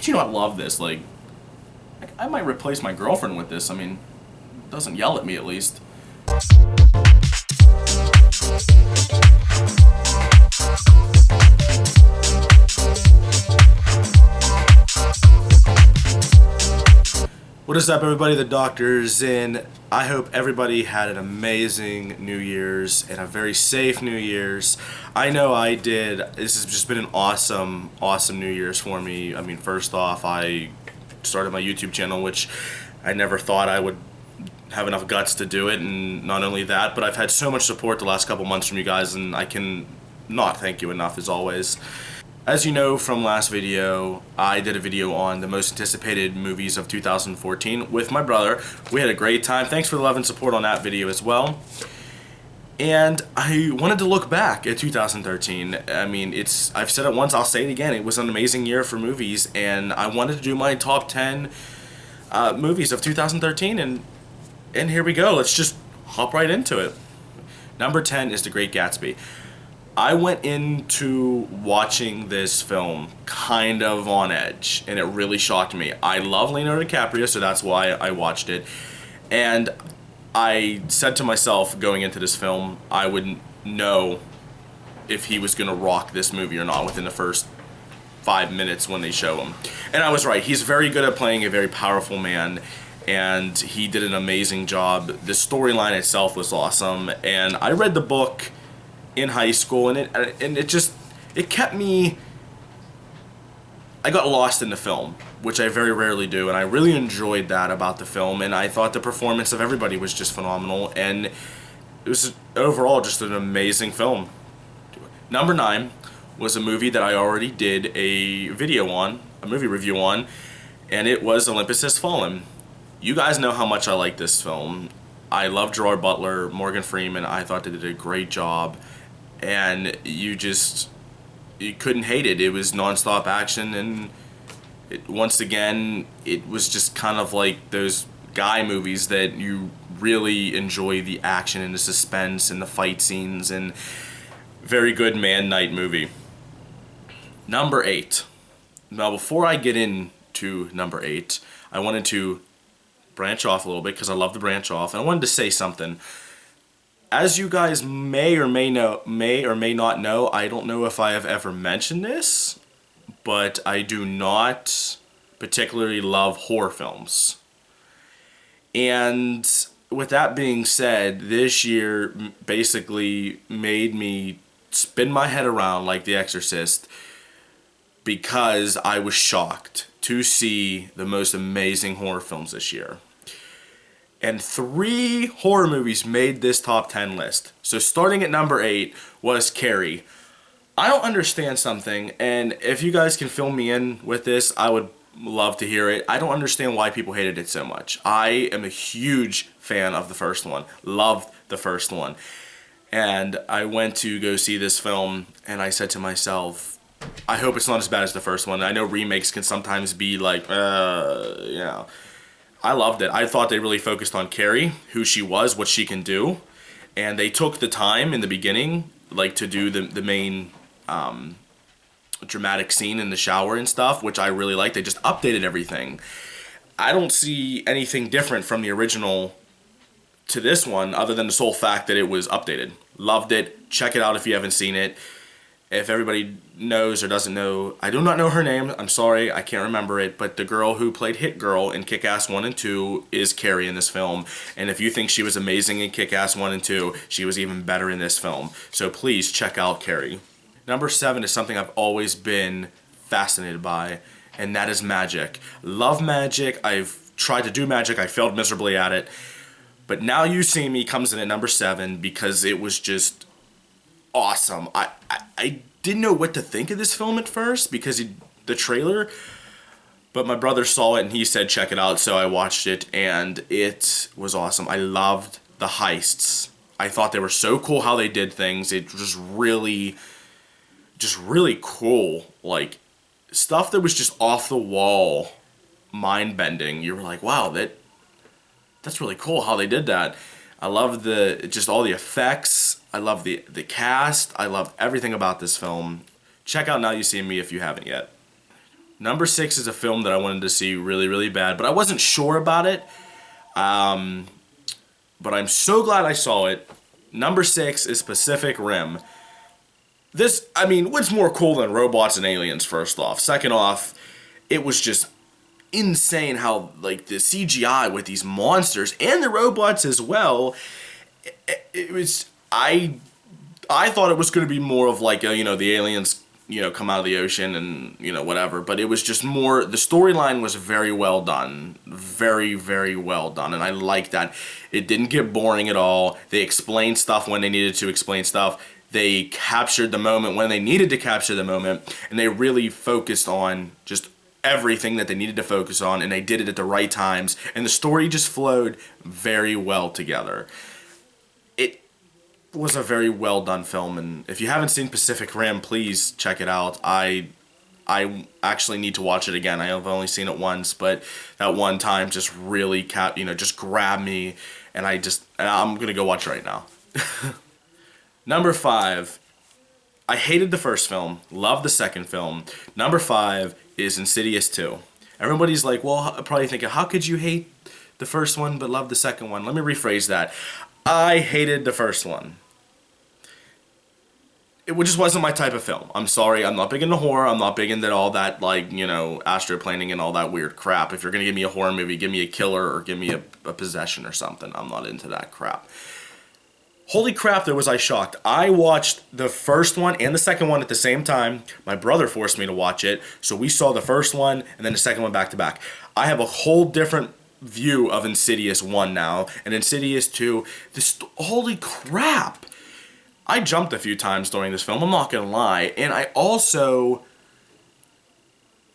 But you know, I love this. Like, I might replace my girlfriend with this. I mean, it doesn't yell at me at least. What is up, everybody? The doctor's in. I hope everybody had an amazing New Year's and a very safe New Year's. I know I did. This has just been an awesome New Year's for me. I mean, first off, I started my YouTube channel, which I never thought I would have enough guts to do it, and not only that, but I've had so much support the last couple months from you guys, and I can not thank you enough, as always. As you know from last video, I did a video on the most anticipated movies of 2014 with my brother. We had a great time. Thanks for the love and support on that video as well. And I wanted to look back at 2013. I mean, I've said it once, I'll say it again. It was an amazing year for movies, and I wanted to do my top 10 movies of 2013, and here we go. Let's just hop right into it. Number 10 is The Great Gatsby. I went into watching this film kind of on edge, and it really shocked me. I love Leonardo DiCaprio, so that's why I watched it. And I said to myself going into this film, I wouldn't know if he was going to rock this movie or not within the first 5 minutes when they show him. And I was right. He's very good at playing a very powerful man, and he did an amazing job. The storyline itself was awesome, and I read the book in high school, and it kept me. I got lost in the film, which I very rarely do, and I really enjoyed that about the film, and I thought the performance of everybody was just phenomenal, and it was overall just an amazing film. Number 9 was a movie that I already did a video on, a movie review on, and it was Olympus Has Fallen. You guys know how much I like this film. I love Gerard Butler, Morgan Freeman. I thought they did a great job. And you couldn't hate it. It was non-stop action, and once again, it was just kind of like those guy movies that you really enjoy the action and the suspense and the fight scenes, and very good man-night movie. Number 8. Now, before I get into number 8, I wanted to branch off a little bit because I love to branch off, and I wanted to say something. As you guys may or may not know, I don't know if I have ever mentioned this, but I do not particularly love horror films. And with that being said, this year basically made me spin my head around like The Exorcist, because I was shocked to see the most amazing horror films this year. And 3 horror movies made this top 10 list. So starting at number 8 was Carrie. I don't understand something, and if you guys can fill me in with this, I would love to hear it. I don't understand why people hated it so much. I am a huge fan of the first one. Loved the first one. And I went to go see this film, and I said to myself, I hope it's not as bad as the first one. I know remakes can sometimes be like, you know. I loved it. I thought they really focused on Carrie, who she was, what she can do, and they took the time in the beginning, like, to do the main dramatic scene in the shower and stuff, which I really liked. They just updated everything. I don't see anything different from the original to this one, other than the sole fact that it was updated. Loved it. Check it out if you haven't seen it. If everybody knows or doesn't know, I do not know her name. I'm sorry, I can't remember it. But the girl who played Hit Girl in Kick-Ass 1 and 2 is Carrie in this film. And if you think she was amazing in Kick-Ass 1 and 2, she was even better in this film. So please check out Carrie. Number 7 is something I've always been fascinated by, and that is magic. Love magic. I've tried to do magic. I failed miserably at it. But Now You See Me comes in at number 7 because it was just awesome. I didn't know what to think of this film at first because the trailer, but my brother saw it and he said check it out, so I watched it, and it was awesome. I loved the heists. I thought they were so cool how they did things. It was really cool, like stuff that was just off the wall, mind bending. You were like, wow, that's really cool how they did that. I love just all the effects. I love the cast. I love everything about this film. Check out Now You See Me if you haven't yet. Number 6 is a film that I wanted to see really, really bad, but I wasn't sure about it. But I'm so glad I saw it. Number 6 is Pacific Rim. This, I mean, what's more cool than robots and aliens, first off? Second off, it was just insane how, like, the CGI with these monsters and the robots as well, it was, I thought it was going to be more of like, the aliens, come out of the ocean and, whatever. But it was just more, the storyline was very well done. Very, very well done. And I like that. It didn't get boring at all. They explained stuff when they needed to explain stuff. They captured the moment when they needed to capture the moment. And they really focused on just everything that they needed to focus on. And they did it at the right times. And the story just flowed very well together. It was a very well done film, and if you haven't seen Pacific Rim, please check it out. I actually need to watch it again. I have only seen it once, but that one time just really just grabbed me, and I'm gonna go watch it right now. Number 5, I hated the first film, loved the second film. Number 5 is Insidious II. Everybody's like, well, probably thinking, how could you hate the first one but love the second one? Let me rephrase that. I hated the first one. It just wasn't my type of film. I'm sorry, I'm not big into horror. I'm not big into all that, like, astroplaning and all that weird crap. If you're gonna give me a horror movie, give me a killer or give me a possession or something. I'm not into that crap. Holy crap, was I shocked. I watched the first one and the second one at the same time. My brother forced me to watch it, so we saw the first one and then the second one back to back. I have a whole different view of Insidious 1 now, and Insidious 2, holy crap. I jumped a few times during this film, I'm not gonna lie, and I also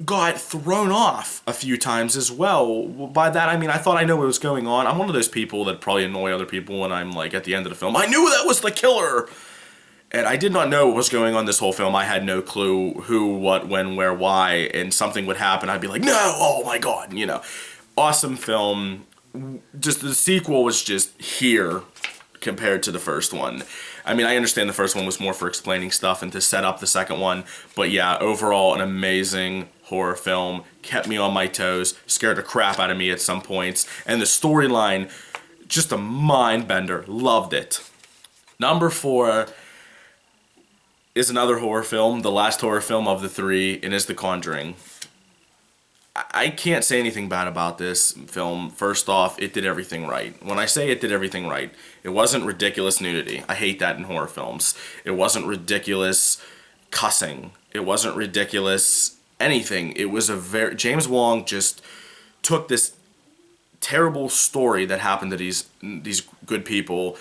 got thrown off a few times as well. By that I mean I thought I knew what was going on. I'm one of those people that probably annoy other people when I'm like at the end of the film, I knew that was the killer! And I did not know what was going on this whole film. I had no clue who, what, when, where, why, and something would happen. I'd be like, no, oh my god, Awesome film. Just the sequel was just here compared to the first one. I mean, I understand the first one was more for explaining stuff and to set up the second one, but yeah, overall an amazing horror film. Kept me on my toes, scared the crap out of me at some points, and the storyline, just a mind bender. Loved it. Number 4 is another horror film, the last horror film of the 3, and is The Conjuring. I can't say anything bad about this film. First off, it did everything right. When I say it did everything right, it wasn't ridiculous nudity. I hate that in horror films. It wasn't ridiculous cussing. It wasn't ridiculous anything. It was James Wong just took this terrible story that happened to these good people,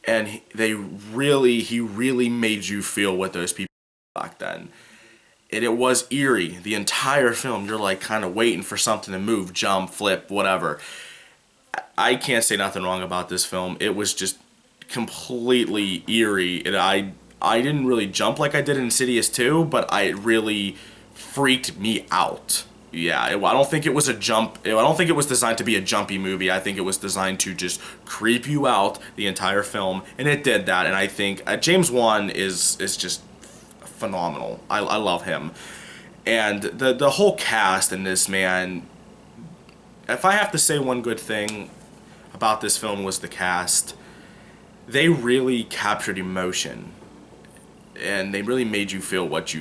and he really made you feel what those people back then. And it was eerie. The entire film, you're like kind of waiting for something to move, jump, flip, whatever. I can't say nothing wrong about this film. It was just completely eerie. And I didn't really jump like I did in Insidious 2, but it really freaked me out. Yeah, I don't think it was a jump. I don't think it was designed to be a jumpy movie. I think it was designed to just creep you out the entire film, and it did that. And I think James Wan is just phenomenal. I love him. And the whole cast in this, man, if I have to say one good thing about this film was the cast. They really captured emotion. And they really made you feel what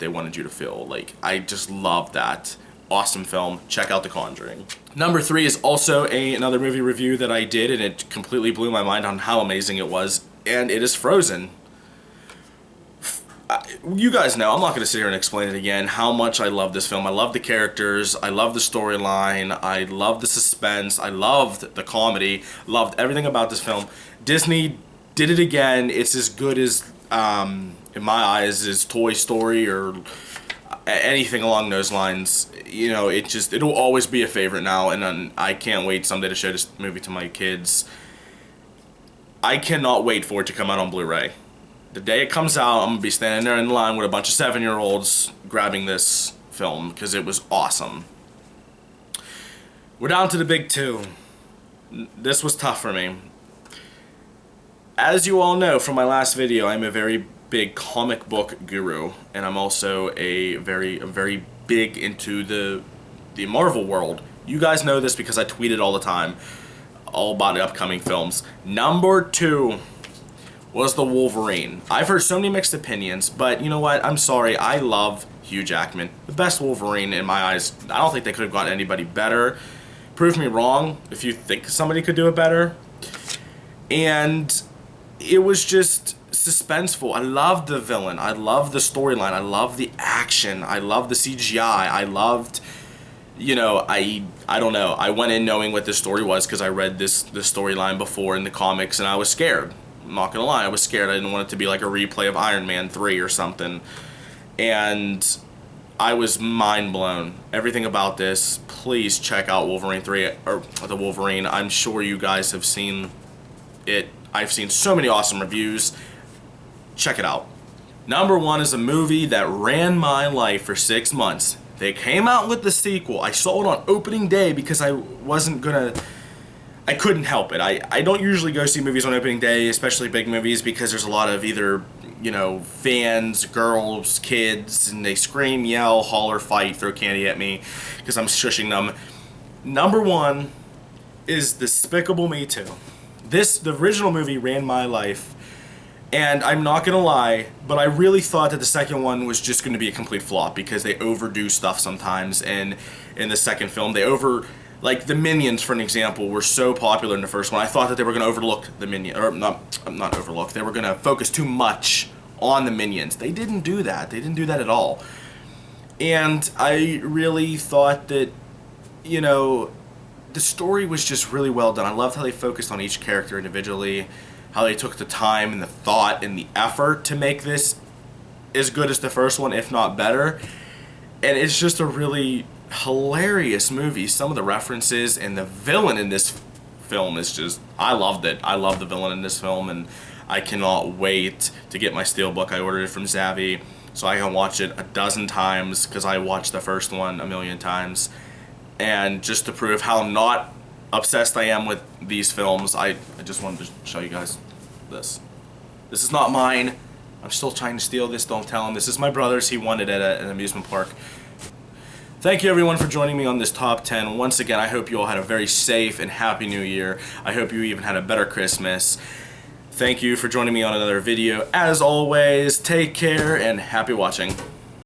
they wanted you to feel. Like, I just love that. Awesome film. Check out The Conjuring. Number 3 is also another movie review that I did, and it completely blew my mind on how amazing it was. And it is Frozen. You guys know, I'm not going to sit here and explain it again, how much I love this film. I love the characters, I love the storyline, I love the suspense, I loved the comedy, loved everything about this film. Disney did it again. It's as good as, in my eyes, as Toy Story or anything along those lines. It'll always be a favorite now, and I can't wait someday to show this movie to my kids. I cannot wait for it to come out on Blu-ray. The day it comes out, I'm going to be standing there in line with a bunch of 7-year-olds grabbing this film because it was awesome. We're down to the big 2. This was tough for me. As you all know from my last video, I'm a very big comic book guru, and I'm also a very big into the Marvel world. You guys know this because I tweet it all the time, all about the upcoming films. Number 2 was the Wolverine. I've heard so many mixed opinions, but you know what? I'm sorry. I love Hugh Jackman. The best Wolverine in my eyes. I don't think they could have gotten anybody better. Prove me wrong if you think somebody could do it better. And it was just suspenseful. I loved the villain. I loved the storyline. I loved the action. I loved the CGI. I loved, you know, I don't know. I went in knowing what this story was because I read this storyline before in the comics, and I was scared. I'm not gonna lie, I was scared. I didn't want it to be like a replay of Iron Man 3 or something. And I was mind blown. Everything about this. Please check out Wolverine 3, or the Wolverine. I'm sure you guys have seen it. I've seen so many awesome reviews. Check it out. Number 1 is a movie that ran my life for 6 months. They came out with the sequel. I saw it on opening day because I couldn't help it. I don't usually go see movies on opening day, especially big movies, because there's a lot of either, you know, fans, girls, kids, and they scream, yell, holler, fight, throw candy at me because I'm shushing them. Number 1 is Despicable Me 2. The original movie ran my life, and I'm not gonna lie, but I really thought that the second one was just gonna be a complete flop because they overdo stuff sometimes, and in the second film like the Minions, for an example, were so popular in the first one. I thought that they were going to overlook the Minions, or not overlook. They were going to focus too much on the Minions. They didn't do that. They didn't do that at all. And I really thought that, you know, the story was just really well done. I loved how they focused on each character individually, how they took the time and the thought and the effort to make this as good as the first one, if not better. And it's just a really hilarious movie. Some of the references and the villain in this film is just, I loved it. I love the villain in this film, and I cannot wait to get my steelbook. I ordered it from Zavvi so I can watch it a dozen times because I watched the first one a million times. And just to prove how not obsessed I am with these films, I just wanted to show you guys this. This is not mine. I'm still trying to steal this. Don't tell him. This is my brother's. He won it at an amusement park. Thank you everyone for joining me on this top 10. Once again, I hope you all had a very safe and happy new year. I hope you even had a better Christmas. Thank you for joining me on another video. As always, take care and happy watching.